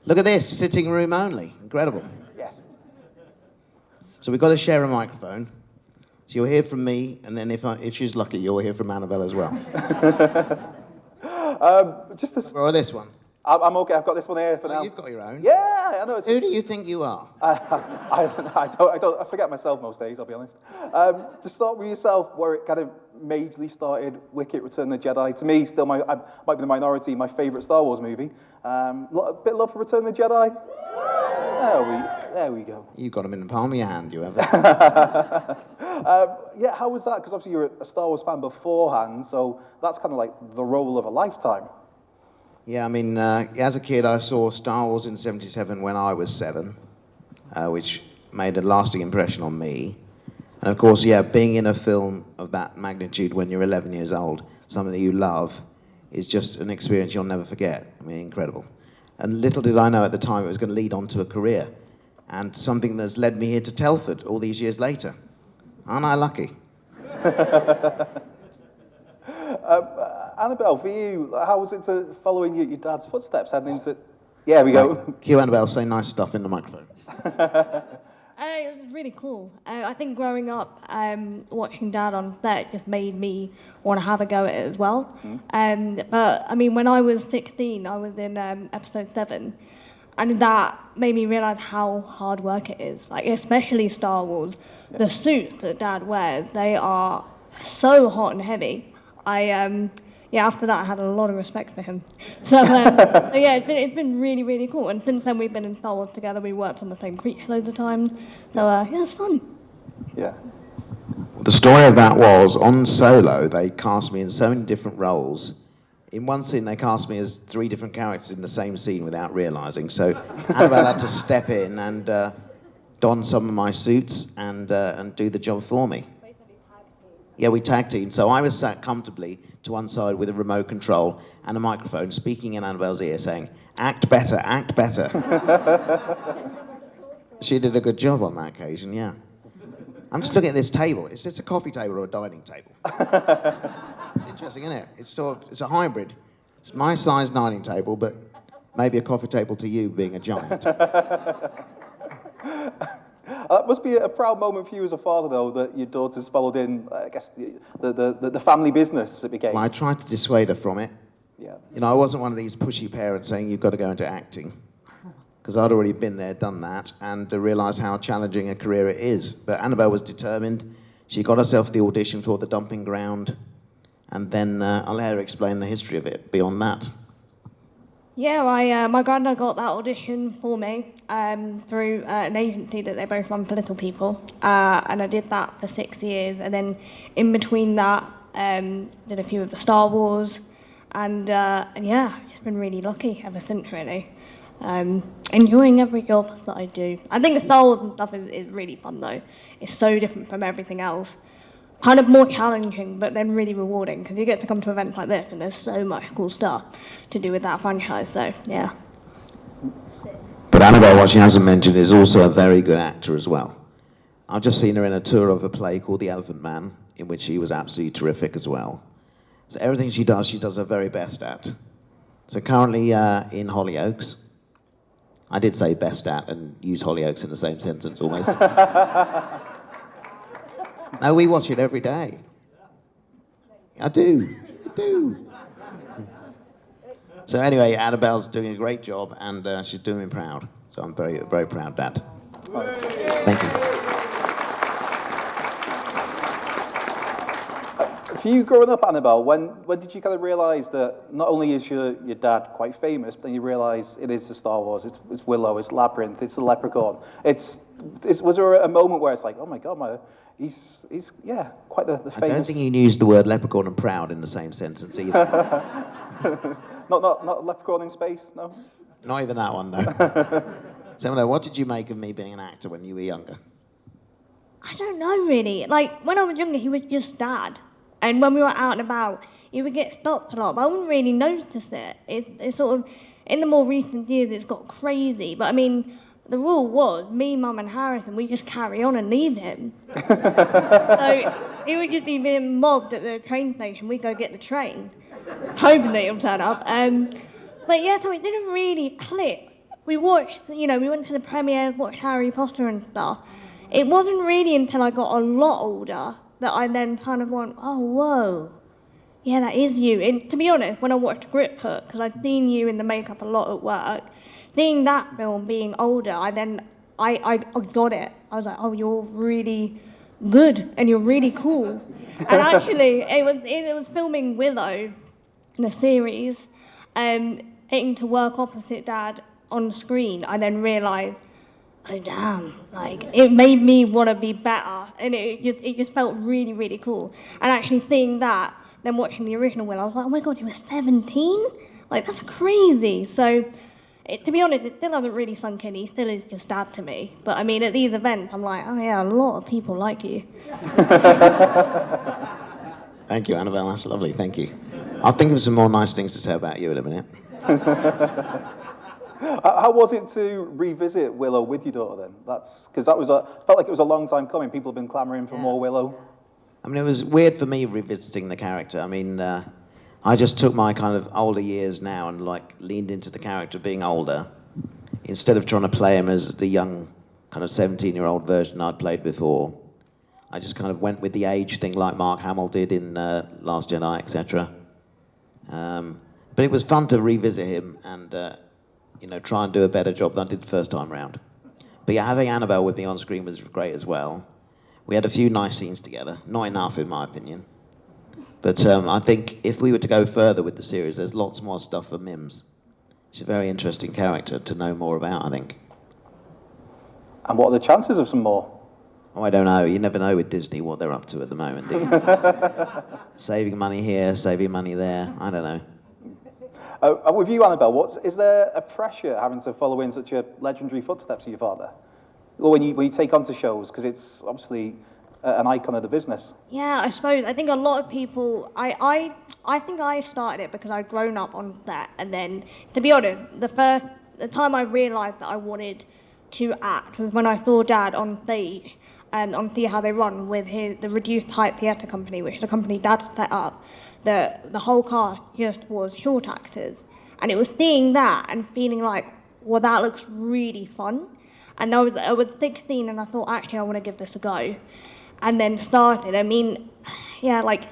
Look at this, sitting room only. Incredible. Yes. So we've got to share a microphone. So you'll hear from me, and then if she's lucky, you'll hear from Annabelle as well. Or this one. I'm okay. I've got this one here for now. You've got your own. Yeah, I know. Who do you think you are? I forget myself most days, I'll be honest. To start with yourself, where it kind of majorly started, Wicket, Return of the Jedi. To me, still I might be the minority, my favourite Star Wars movie. A bit of love for Return of the Jedi. There we go. You got them in the palm of your hand, you have. Yeah, how was that? Because obviously you're a Star Wars fan beforehand, so that's kind of like the role of a lifetime. Yeah, I mean, as a kid, I saw Star Wars in '77 when I was 7, which made a lasting impression on me. And of course, yeah, being in a film of that magnitude when you're 11 years old, something that you love, is just an experience you'll never forget. I mean, incredible. And little did I know at the time it was going to lead on to a career, and something that's led me here to Telford all these years later. Aren't I lucky? Annabelle, for you, how was it to following your dad's footsteps, heading into... Yeah, we go. Cue Annabelle, say nice stuff in the microphone. It was really cool. I think growing up, watching Dad on set just made me want to have a go at it as well. But, I mean, when I was 16, I was in episode 7, and that made me realise how hard work it is. Like, especially Star Wars. Yeah. The suits that Dad wears, they are so hot and heavy. After that, I had a lot of respect for him. So yeah, it's been really, really cool. And since then, we've been in Star Wars together. We worked on the same creature loads of times. So yeah, it's fun. Yeah. The story of that was, on Solo, they cast me in so many different roles. In one scene, they cast me as 3 different characters in the same scene without realising. So Annabelle had to step in and don some of my suits and do the job for me. Yeah, we tag teamed. So I was sat comfortably to one side with a remote control and a microphone, speaking in Annabelle's ear, saying, "Act better, act better." She did a good job on that occasion, yeah. I'm just looking at this table. Is this a coffee table or a dining table? It's interesting, isn't it? It's a hybrid. It's my size dining table, but maybe a coffee table to you, being a giant. That must be a proud moment for you as a father, though, that your daughter's followed in, I guess, the family business it became. Well, I tried to dissuade her from it. Yeah. You know, I wasn't one of these pushy parents saying you've got to go into acting, because I'd already been there, done that, and realised how challenging a career it is. But Annabelle was determined. She got herself the audition for The Dumping Ground, and then I'll let her explain the history of it beyond that. Yeah, my granddad got that audition for me through an agency that they both run for little people, and I did that for 6 years, and then in between that, did a few of the Star Wars, and yeah, just been really lucky ever since, really. Enjoying every job that I do. I think the Star Wars and stuff is really fun, though. It's so different from everything else. Kind of more challenging, but then really rewarding, because you get to come to events like this, and there's so much cool stuff to do with that franchise, so, yeah. But Annabelle, what she hasn't mentioned, is also a very good actor as well. I've just seen her in a tour of a play called The Elephant Man, in which she was absolutely terrific as well. So everything she does her very best at. So currently in Hollyoaks. I did say best at and use Hollyoaks in the same sentence almost. No, we watch it every day. I do. So anyway, Annabelle's doing a great job, and she's doing me proud. So I'm very, very proud, Dad. Thank you. For you growing up, Annabelle, when did you kind of realise that not only is your dad quite famous, but then you realise it is the Star Wars, it's Willow, it's Labyrinth, it's the Leprechaun. Was there a moment where it's like, oh my God, he's quite the famous... I don't think you used the word leprechaun and proud in the same sentence either. Not Leprechaun in space, no? Not even that one, no. So, what did you make of me being an actor when you were younger? I don't know, really. Like, when I was younger, he was just Dad. And when we were out and about, he would get stopped a lot, but I wouldn't really notice it. It's sort of, in the more recent years, it's got crazy. But, I mean, the rule was, me, Mum and Harrison, we just carry on and leave him. So he would just be being mobbed at the train station. We'd go get the train, hoping that he'll turn up. But yeah, so it didn't really click we watched, we went to the premieres, watched Harry Potter and stuff. It wasn't really until I got a lot older that I then kind of went, oh, whoa, yeah, that is you. And to be honest, when I watched Grip Hook, because I'd seen you in the makeup a lot at work, seeing that film, being older, I got it. I was like, oh, you're really good and you're really cool. And actually, it was filming Willow, the series, getting to work opposite Dad on the screen. I then realised, oh damn, like it made me want to be better, and it just felt really, really cool. And actually seeing that, then watching the original Willow, I was like, oh my god, you were 17? Like that's crazy. So, to be honest, it still hasn't really sunk in. He still is just Dad to me. But I mean, at these events, I'm like, oh yeah, a lot of people like you. Thank you, Annabelle. That's lovely. Thank you. I'll think of some more nice things to say about you in a minute. How was it to revisit Willow with your daughter then? Because felt like it was a long time coming. People have been clamouring for more Willow. I mean, it was weird for me revisiting the character. I mean, I just took my kind of older years now and like leaned into the character being older, instead of trying to play him as the young kind of 17-year-old version I'd played before. I just kind of went with the age thing like Mark Hamill did in Last Jedi, etc. But it was fun to revisit him and try and do a better job than I did the first time round. But yeah, having Annabelle with me on screen was great as well. We had a few nice scenes together, not enough in my opinion. But I think if we were to go further with the series, there's lots more stuff for Mims. She's a very interesting character to know more about, I think. And what are the chances of some more? Oh, I don't know. You never know with Disney what they're up to at the moment, do you? Saving money here, saving money there. I don't know. With you, Annabelle, is there a pressure having to follow in such a legendary footsteps of your father? Or when you take on to shows, because it's obviously an icon of the business. Yeah, I suppose. I think a lot of people, I think I started it because I'd grown up on that. And then, to be honest, the time I realised that I wanted to act was when I saw Dad on stage and on See How They Run with the Reduced Height Theatre Company, which the company Dad set up. The whole cast just was short actors. And it was seeing that and feeling like, well, that looks really fun. And I was 16 and I thought, actually, I want to give this a go. And then started. I mean, yeah, like,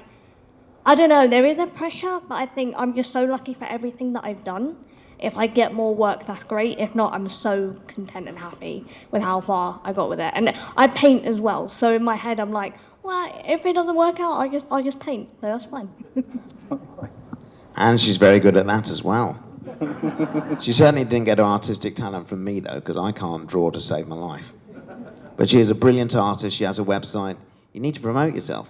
I don't know, there is a pressure, but I think I'm just so lucky for everything that I've done. If I get more work, that's great. If not, I'm so content and happy with how far I got with it. And I paint as well, so in my head I'm like, well, if it doesn't work out, I'll just paint, so that's fine. And she's very good at that as well. She certainly didn't get her artistic talent from me, though, because I can't draw to save my life. But she is a brilliant artist. She has a website. You need to promote yourself.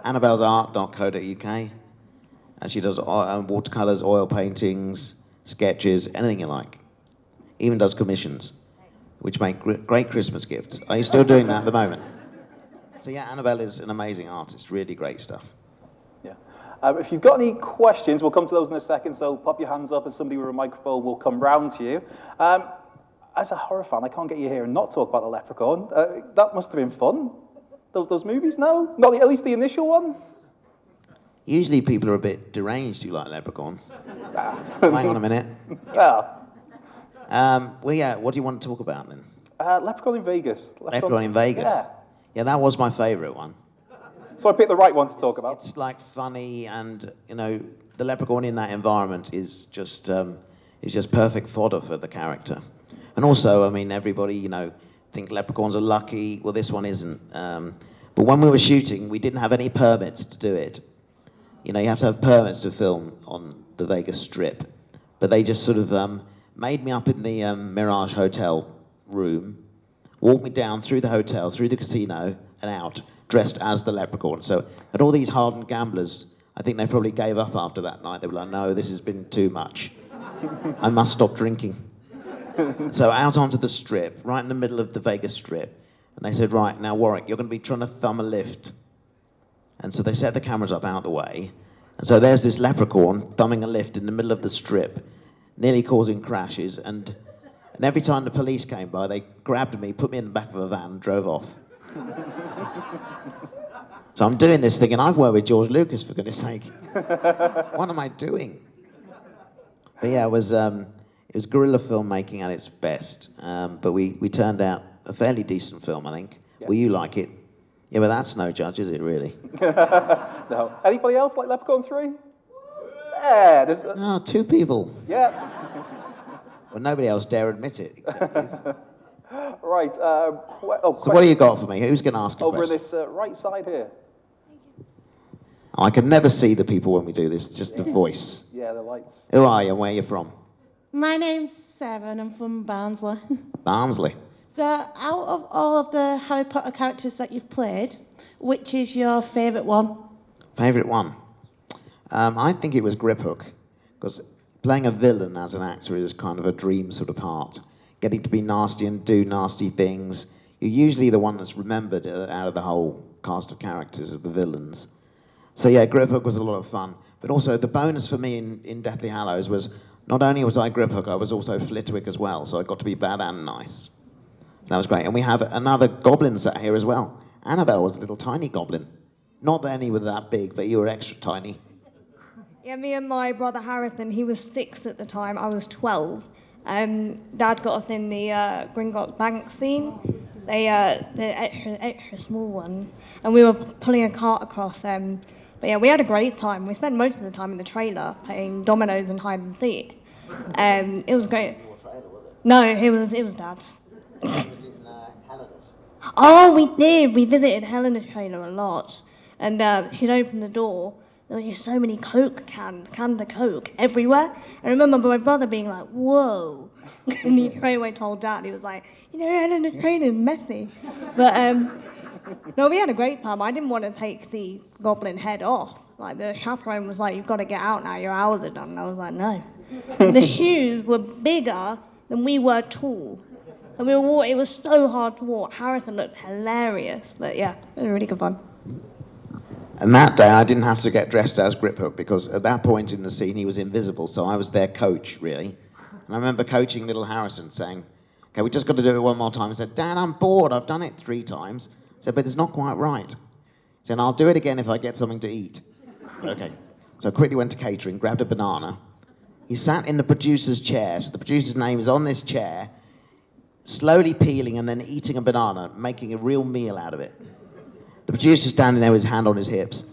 Annabelle'sArt.co.uk. And she does watercolours, oil paintings, sketches, anything you like. Even does commissions, which make great Christmas gifts. Are you still doing that at the moment? So yeah, Annabelle is an amazing artist. Really great stuff. Yeah. If you've got any questions, we'll come to those in a second, so pop your hands up and somebody with a microphone will come round to you. As a horror fan, I can't get you here and not talk about the Leprechaun. That must have been fun. Those movies, no? Not at least the initial one? Usually people are a bit deranged who like Leprechaun. Hang on a minute. Well, Well, yeah, what do you want to talk about then? Leprechaun in Vegas. Leprechaun in Vegas? Yeah. Yeah, that was my favourite one. So I picked the right one to talk about. It's like funny, and the leprechaun in that environment is just perfect fodder for the character. And also, I mean, everybody think leprechauns are lucky. Well, this one isn't. But when we were shooting, we didn't have any permits to do it. You have to have permits to film on the Vegas Strip. But they just sort of made me up in the Mirage Hotel room, walked me down through the hotel, through the casino, and out, dressed as the leprechaun. So, and all these hardened gamblers, I think they probably gave up after that night. They were like, no, this has been too much. I must stop drinking. So out onto the Strip, right in the middle of the Vegas Strip. And they said, right, now Warwick, you're going to be trying to thumb a lift. And so they set the cameras up out of the way. And so there's this leprechaun thumbing a lift in the middle of the Strip, nearly causing crashes. And every time the police came by, they grabbed me, put me in the back of a van, and drove off. So I'm doing this thing, and I've worked with George Lucas, for goodness sake. What am I doing? But yeah, it It was guerrilla filmmaking at its best, but we turned out a fairly decent film, I think. Yeah. Will you like it? Yeah, but that's no judge, is it, really? No. Anybody else like Leprechaun 3? Yeah, there's... No, 2 people. Yeah. Well, nobody else dare admit it. Except you. Right. So what do you got for me? Who's going to ask a Over question? this right side here. I can never see the people when we do this, just the voice. Yeah, the lights. Who are you and where are you from? My name's Sarah and I'm from Barnsley. Barnsley. So, out of all of the Harry Potter characters that you've played, which is your favourite one? Favourite one? I think it was Griphook, because playing a villain as an actor is kind of a dream sort of part. Getting to be nasty and do nasty things. You're usually the one that's remembered out of the whole cast of characters of the villains. So yeah, Griphook was a lot of fun. But also the bonus for me in Deathly Hallows was not only was I Griphook, I was also Flitwick as well. So I got to be bad and nice. That was great. And we have another goblin sat here as well. Annabelle was a little tiny goblin. Not that any were that big, but you were extra tiny. Yeah, me and my brother Harrison, he was 6 at the time, I was 12. Dad got us in the Gringotts Bank scene, the extra small one, and we were pulling a cart across. But yeah, we had a great time. We spent most of the time in the trailer playing dominoes and hide and seek. It was great. No, it was Dad's. Oh, we did. We visited Helena's trailer a lot, and she'd opened the door. There were just so many cans of Coke everywhere. I remember my brother being like, "Whoa!" And he straight away told Dad. He was like, "You know, Helena's trailer is messy." But no, we had a great time. I didn't want to take the goblin head off. Like, the chaperone was like, "You've got to get out now, your hours are done." And I was like, "No." The shoes were bigger than we were tall. And it was so hard to walk. Harrison looked hilarious. But yeah, it was really good fun. And that day I didn't have to get dressed as Griphook because at that point in the scene he was invisible, so I was their coach, really. And I remember coaching little Harrison saying, "Okay, we just got to do it one more time." He said, "Dad, I'm bored. I've done it 3 times." I said, "But it's not quite right." He said, "I'll do it again if I get something to eat." Okay. So I quickly went to catering, grabbed a banana. He sat in the producer's chair, so the producer's name is on this chair, slowly peeling and then eating a banana, making a real meal out of it. The producer's standing there with his hand on his hips,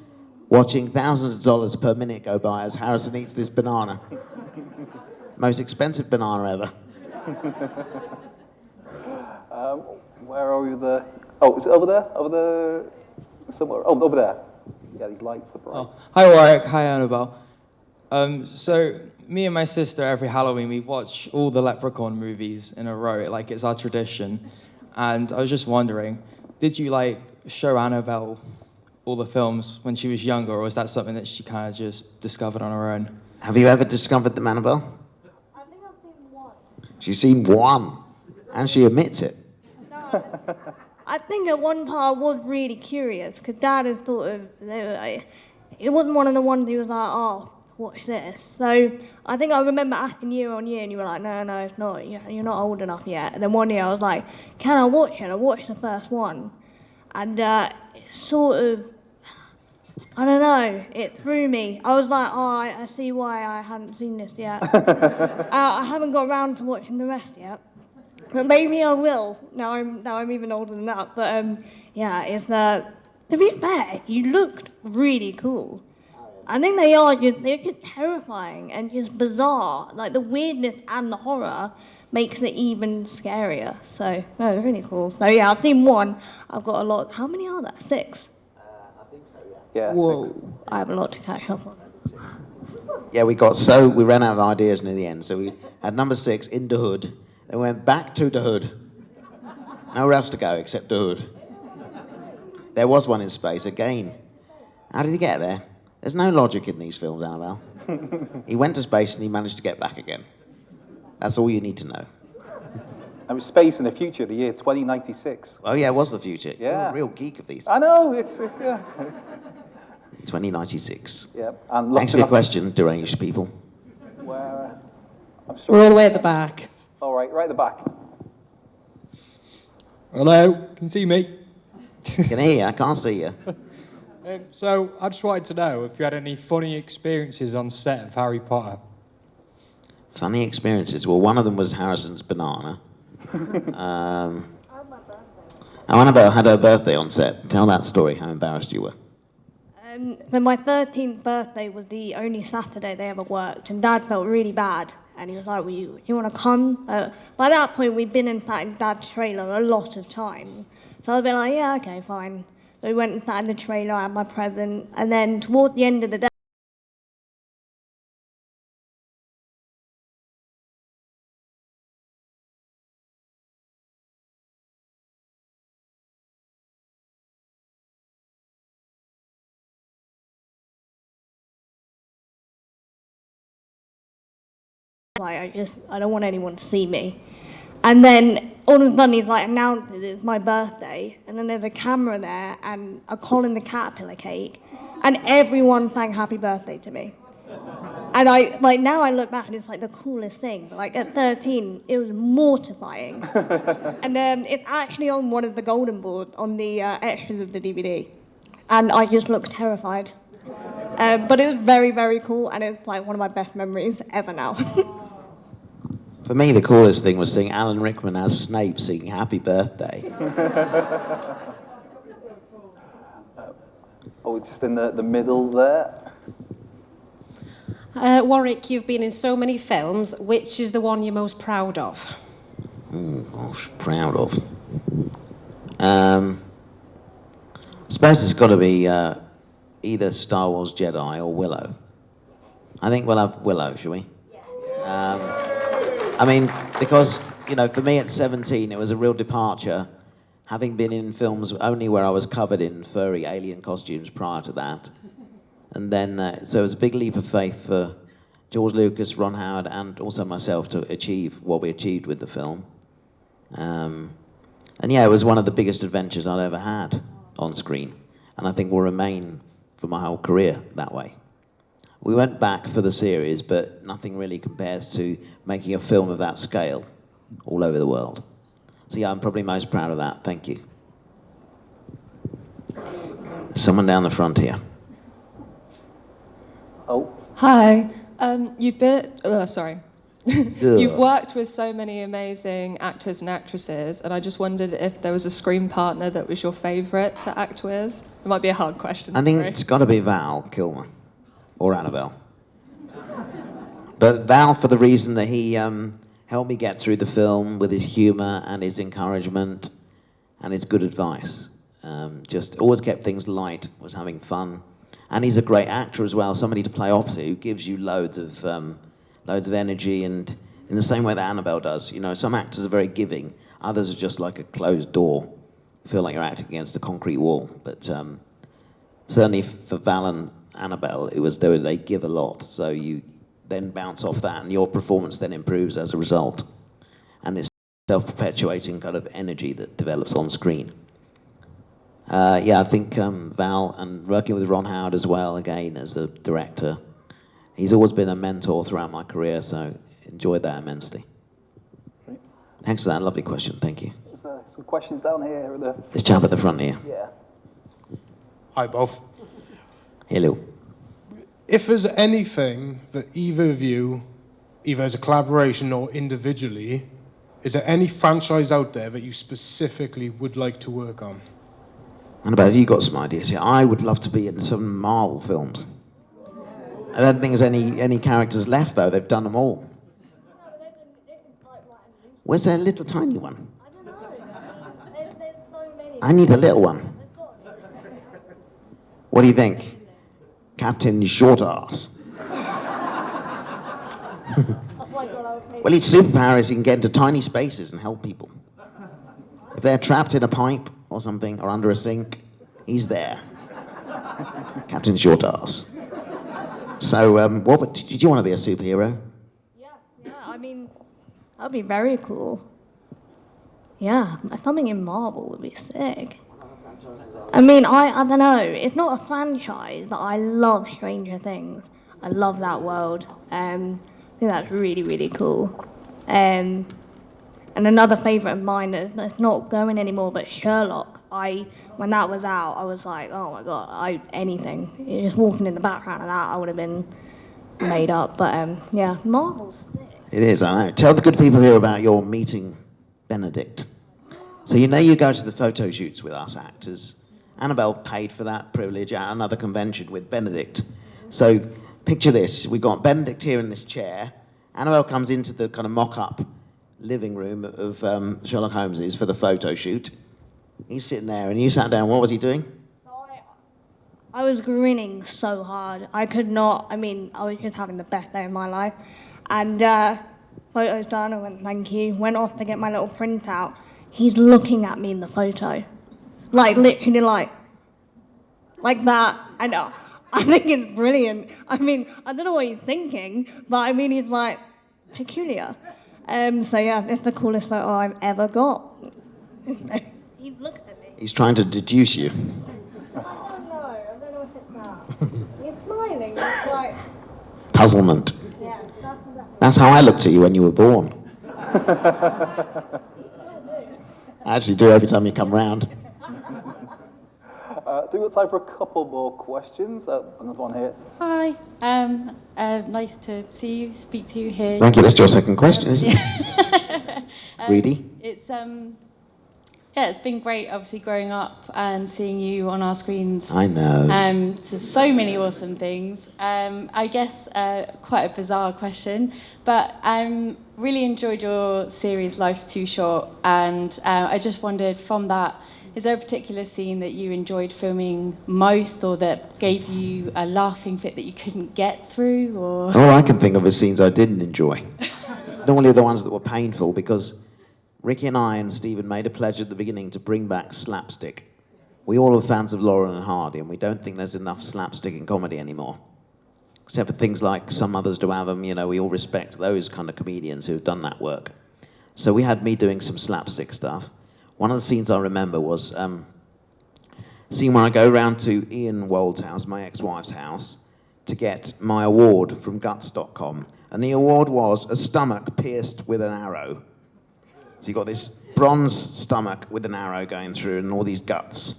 watching thousands of dollars per minute go by as Harrison eats this banana. Most expensive banana ever. Where are we? Oh, is it over there? Over there? Somewhere? Oh, over there. Yeah, these lights are bright. Oh. Hi Warwick, hi Annabelle. So me and my sister every Halloween we watch all the Leprechaun movies in a row, like it's our tradition. And I was just wondering, did you like show Annabelle all the films when she was younger, or was that something that she kind of just discovered on her own? Have you ever discovered them, Annabelle? I think I've seen one. She's seen one, and she admits it. No, I think at one time I was really curious because Dad had sort of, it wasn't one of the ones he was like, "Oh, watch this." So I think I remember asking year on year, and you were like, "No, it's not. You're not old enough yet." And then one year I was like, "Can I watch it?" I watched the first one, and it sort of, I don't know, it threw me. I was like, "Oh, I see why I hadn't seen this yet." I haven't got around to watching the rest yet. But maybe I will. Now I'm even older than that. But yeah, it's to be fair, you looked really cool. I think they're just terrifying and just bizarre. Like the weirdness and the horror makes it even scarier. So no, it's really cool. So yeah, I've seen one. I've got a lot. How many are there? 6. I think so, yeah. Yeah, Whoa. 6. I have a lot to catch up on. Yeah, we ran out of ideas near the end, so we had number 6 in the hood, then went back to the hood. Nowhere else to go except the hood. There was one in space again. How did he get there? There's no logic in these films, Annabelle. He went to space and he managed to get back again. That's all you need to know. And with space in the future, the year 2096. Oh yeah, it was the future. Yeah. You're a real geek of these. I know, it's yeah. 2096. Yeah, and Thanks for your question, deranged people. Where? I'm We're sure. all the way at the back. All right, right at the back. Hello, can you see me? I can hear you, I can't see you. So I just wanted to know if you had any funny experiences on set of Harry Potter. Funny experiences. Well, one of them was Harrison's banana. Oh, Annabelle had her birthday on set. Tell that story, how embarrassed you were. So my 13th birthday was the only Saturday they ever worked, and Dad felt really bad. And he was like, you want to come? By that point, we'd been in Dad's trailer a lot of times. So I'd been like, yeah, okay, fine. So we went and sat in the trailer, I had my present, and then toward the end of the day, like, I don't want anyone to see me. And then all of a sudden he's like announces it's my birthday, and then there's a camera there and a Colin the Caterpillar cake, and everyone sang happy birthday to me. And now I look back and it's like the coolest thing, but like at 13, it was mortifying. And it's actually on one of the golden boards on the extras of the DVD, and I just looked terrified. But it was very, very cool, and it's like one of my best memories ever now. For me, the coolest thing was seeing Alan Rickman as Snape singing Happy Birthday. Just in the middle there. Warwick, you've been in so many films. Which is the one you're most proud of? Gosh, proud of. I suppose it's got to be either Star Wars Jedi or Willow. I think we'll have Willow, shall we? I mean, because, for me at 17, it was a real departure, having been in films only where I was covered in furry alien costumes prior to that. And then, so it was a big leap of faith for George Lucas, Ron Howard, and also myself to achieve what we achieved with the film. And yeah, it was one of the biggest adventures I'd ever had on screen, and I think will remain for my whole career that way. We went back for the series, but nothing really compares to making a film of that scale all over the world. So yeah, I'm probably most proud of that. Thank you. Someone down the front here. Oh. Hi. You've worked with so many amazing actors and actresses, and I just wondered if there was a screen partner that was your favourite to act with. It might be a hard question. I think it's got to be Val Kilmer or Annabelle. But Val, for the reason that he helped me get through the film with his humour and his encouragement and his good advice. Just always kept things light, was having fun. And he's a great actor as well, somebody to play opposite who gives you loads of energy, and in the same way that Annabelle does. Some actors are very giving, others are just like a closed door. You feel like you're acting against a concrete wall. But certainly for Val and Annabelle, it was they give a lot, so you then bounce off that, and your performance then improves as a result. And it's self-perpetuating kind of energy that develops on screen. I think Val, and working with Ron Howard as well, again, as a director, he's always been a mentor throughout my career, so enjoyed that immensely. Great. Thanks for that lovely question, thank you. There's some questions down here. This chap at the front here. Yeah. Hi, both. Hello. If there's anything that either of you, either as a collaboration or individually, is there any franchise out there that you specifically would like to work on? Annabelle, have you got some ideas here? I would love to be in some Marvel films. I don't think there's any characters left, though. They've done them all. Where's that little tiny one? I don't know. There's so many. I need a little one. What do you think? Captain Short-Ass. Well, his superpower is he can get into tiny spaces and help people. If they're trapped in a pipe or something, or under a sink, he's there. Captain Short-Ass. So, did you want to be a superhero? Yeah, I mean, that'd be very cool. Yeah, something in Marvel would be sick. I mean, I don't know. It's not a franchise, but I love Stranger Things. I love that world. I think that's really, really cool. And another favourite of mine that's not going anymore, but Sherlock. When that was out, I was like, oh my god, anything. Just walking in the background of that, I would have been made up. But yeah, Marvel's sick. It is, I know. Tell the good people here about your meeting Benedict. So you know you go to the photo shoots with us actors. Annabelle paid for that privilege at another convention with Benedict. So picture this, we've got Benedict here in this chair. Annabelle comes into the kind of mock-up living room of Sherlock Holmes's for the photo shoot. He's sitting there and you sat down, what was he doing? I was grinning so hard. I could not, I was just having the best day of my life. And photo's done, I went, thank you. Went off to get my little printout. He's looking at me in the photo. Like, literally like that. I know. I think it's brilliant. I don't know what he's thinking, but he's like, peculiar. So yeah, it's the coolest photo I've ever got. He's looking at me. He's trying to deduce you. I don't know if it's that. He's smiling, it's like... Puzzlement. Yeah, That's how I looked at you when you were born. I actually do every time you come round. I think we've got time for a couple more questions. Another one here. Hi, nice to see you, speak to you here. Thank you, that's your second question, isn't it? Reedy? It's it's been great, obviously, growing up and seeing you on our screens. I know. So many awesome things. I guess quite a bizarre question, but really enjoyed your series, Life's Too Short, and I just wondered from that, is there a particular scene that you enjoyed filming most, or that gave you a laughing fit that you couldn't get through, or? All I can think of is scenes I didn't enjoy. Normally the ones that were painful, because Ricky and I and Stephen made a pledge at the beginning to bring back slapstick. We all are fans of Laurel and Hardy, and we don't think there's enough slapstick in comedy anymore. Except for things like Some Others Do Have 'Em, we all respect those kind of comedians who've done that work. So we had me doing some slapstick stuff. One of the scenes I remember was a scene where I go round to Ian Wold's house, my ex-wife's house, to get my award from Guts.com. And the award was a stomach pierced with an arrow. So you got this bronze stomach with an arrow going through and all these guts.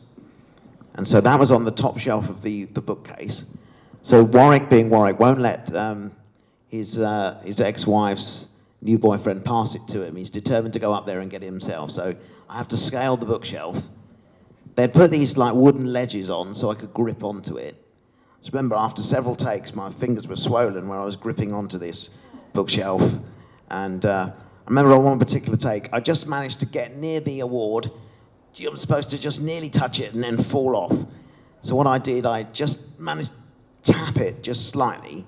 And so that was on the top shelf of the bookcase. So Warwick, being Warwick, won't let his ex-wife's new boyfriend pass it to him. He's determined to go up there and get it himself. So I have to scale the bookshelf. They'd put these like wooden ledges on so I could grip onto it. So remember, after several takes, my fingers were swollen where I was gripping onto this bookshelf. And I remember on one particular take, I just managed to get near the award. I'm supposed to just nearly touch it and then fall off. So what I did, I just managed to tap it just slightly.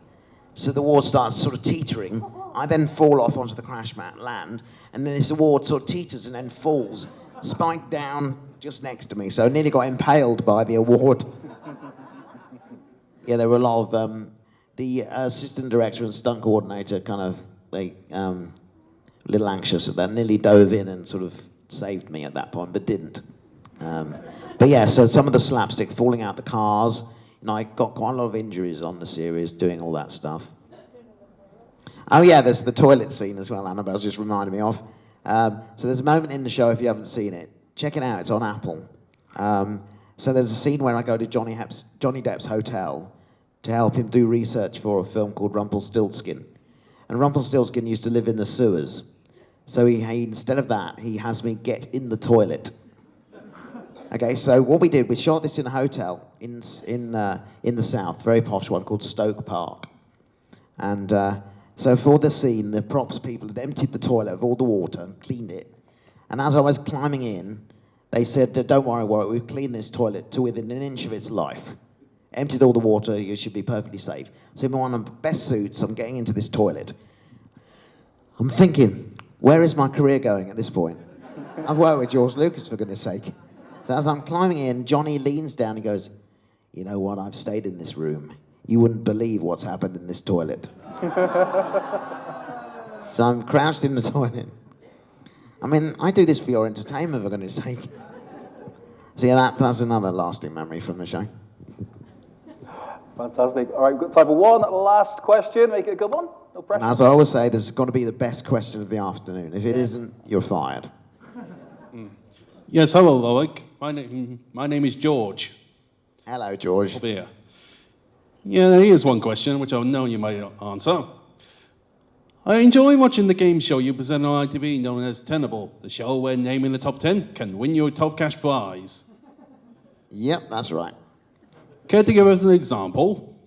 So the award starts sort of teetering. I then fall off onto the crash mat, land, and then this award sort of teeters and then falls, spiked down just next to me. So I nearly got impaled by the award. Yeah, there were a lot of, the assistant director and stunt coordinator kind of, a little anxious at that, nearly dove in and sort of saved me at that point, but didn't. But yeah, so some of the slapstick, falling out the cars, I got quite a lot of injuries on the series doing all that stuff. Oh yeah, there's the toilet scene as well, Annabelle's just reminded me of. So there's a moment in the show, if you haven't seen it, check it out, it's on Apple. So there's a scene where I go to Johnny Depp's hotel to help him do research for a film called Rumpelstiltskin. And Rumpelstiltskin used to live in the sewers. So he instead of that, he has me get in the toilet. Okay, so what we did, we shot this in a hotel in the south, very posh one called Stoke Park. And so for the scene, the props people had emptied the toilet of all the water and cleaned it. And as I was climbing in, they said, don't worry, Warwick, we've cleaned this toilet to within an inch of its life. Emptied all the water, you should be perfectly safe. So in one of the best suits, I'm getting into this toilet. I'm thinking, where is my career going at this point? I've worked with George Lucas, for goodness sake. So as I'm climbing in, Johnny leans down and goes, you know what, I've stayed in this room. You wouldn't believe what's happened in this toilet. So I'm crouched in the toilet. I do this for your entertainment, for goodness sake. So yeah, that's another lasting memory from the show. Fantastic. All right, we've got time for one last question. Make it a good one. No pressure. And as I always say, this is going to be the best question of the afternoon. If it isn't, you're fired. Yes, hello, Warwick. My name is George. Hello, George. Over here. Yeah, here's one question, which I know you might answer. I enjoy watching the game show you present on ITV known as Tenable, the show where naming the top 10 can win you a top cash prize. Yep, that's right. Care to give us an example?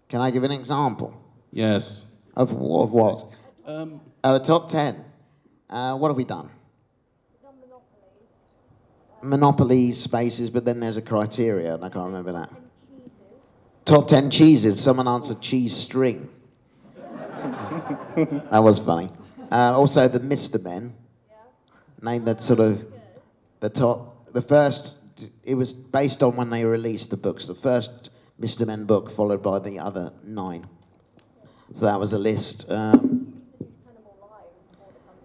Can I give an example? Yes. Of what? A top 10. What have we done? Monopolies, spaces, but then there's a criteria, and I can't remember that. Top 10 cheeses. Someone answered cheese string. That was funny. Also, the Mr. Men. Name that sort of the first. It was based on when they released the books. The first Mr. Men book, followed by the other 9. So that was a list.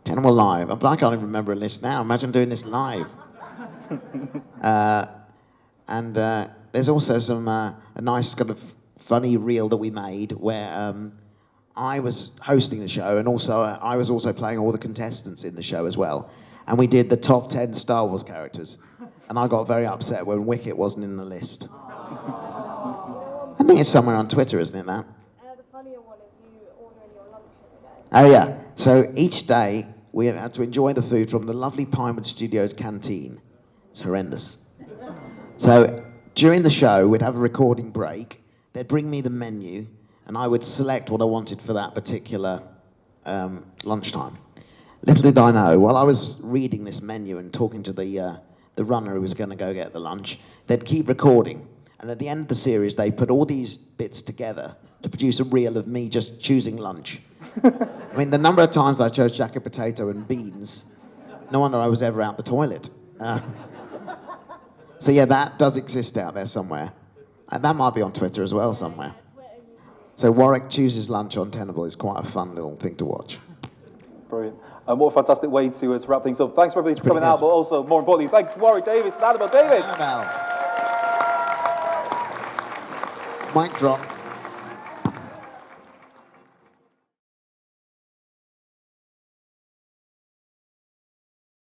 Tenable Live. But I can't even remember a list now. Imagine doing this live. And there's also some a nice kind of funny reel that we made where I was hosting the show, and also I was also playing all the contestants in the show as well. And we did the top 10 Star Wars characters. And I got very upset when Wicket wasn't in the list. I think it's somewhere on Twitter, isn't it, that? The funnier one is you ordering your lunch every day. Oh, yeah. So each day, we had to enjoy the food from the lovely Pinewood Studios canteen. It's horrendous. So during the show, we'd have a recording break. They'd bring me the menu, and I would select what I wanted for that particular lunchtime. Little did I know, while I was reading this menu and talking to the runner who was going to go get the lunch, they'd keep recording. And at the end of the series, they put all these bits together to produce a reel of me just choosing lunch. I mean, the number of times I chose jacket potato and beans, no wonder I was ever out the toilet. So yeah, that does exist out there somewhere. And that might be on Twitter as well somewhere. So Warwick chooses lunch on Tenable is quite a fun little thing to watch. Brilliant. And what a fantastic way to wrap things up. Thanks for everybody for coming out, but also, more importantly, thank Warwick Davis and Annabelle Davis. Mic drop.